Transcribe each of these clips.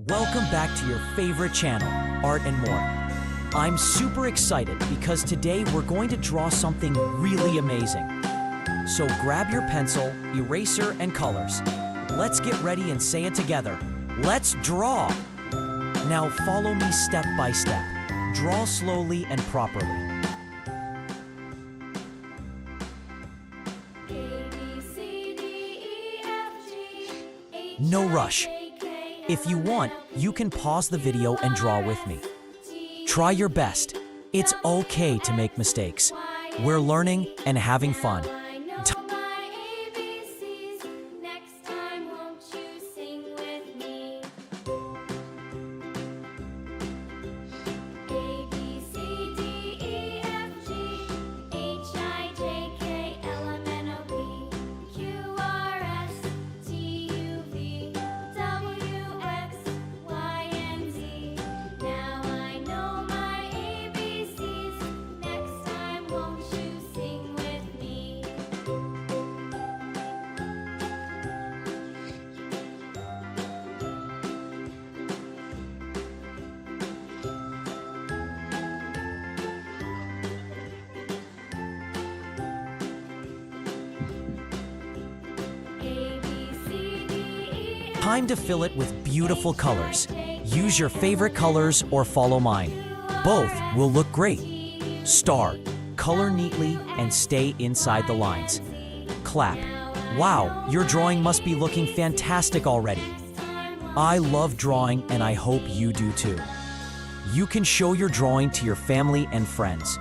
Welcome back to your favorite channel, Art and More. I'm super excited because today we're going to draw something really amazing. So grab your pencil, eraser, and colors. Let's get ready and say it together. Let's draw! Now follow me step by step. Draw slowly and properly. No rush. If you want, you can pause the video and draw with me. Try your best. It's okay to make mistakes. We're learning and having fun. Time to fill it with beautiful colors. Use your favorite colors or follow mine. Both will look great. Star, color neatly and stay inside the lines. Clap. Wow, your drawing must be looking fantastic already. I love drawing and I hope you do too. You can show your drawing to your family and friends.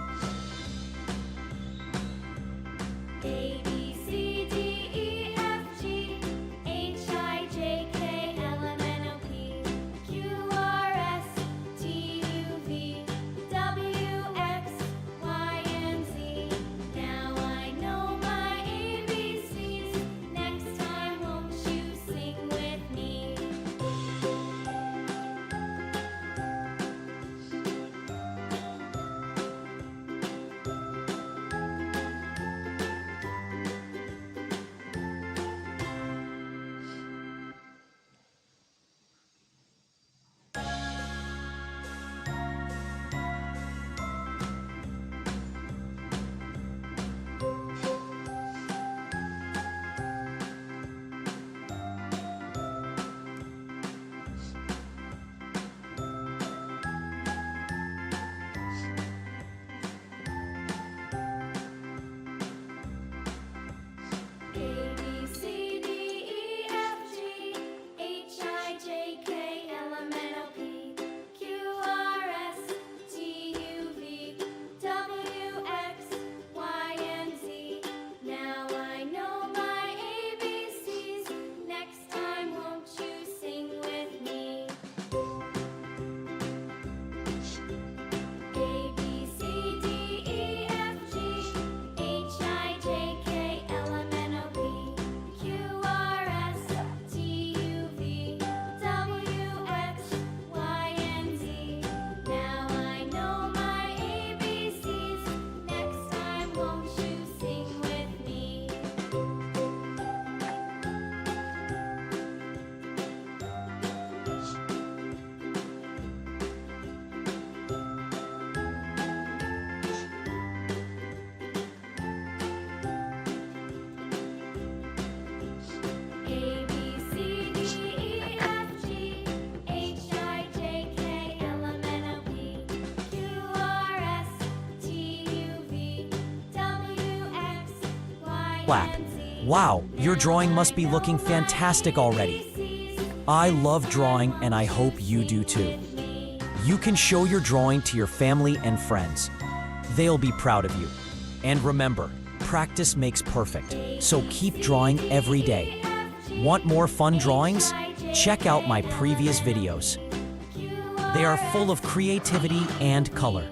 Clap. Wow, your drawing must be looking fantastic already. I love drawing and I hope you do too. You can show your drawing to your family and friends. They'll be proud of you. And remember, practice makes perfect, so keep drawing every day. Want more fun drawings? Check out my previous videos. They are full of creativity and color.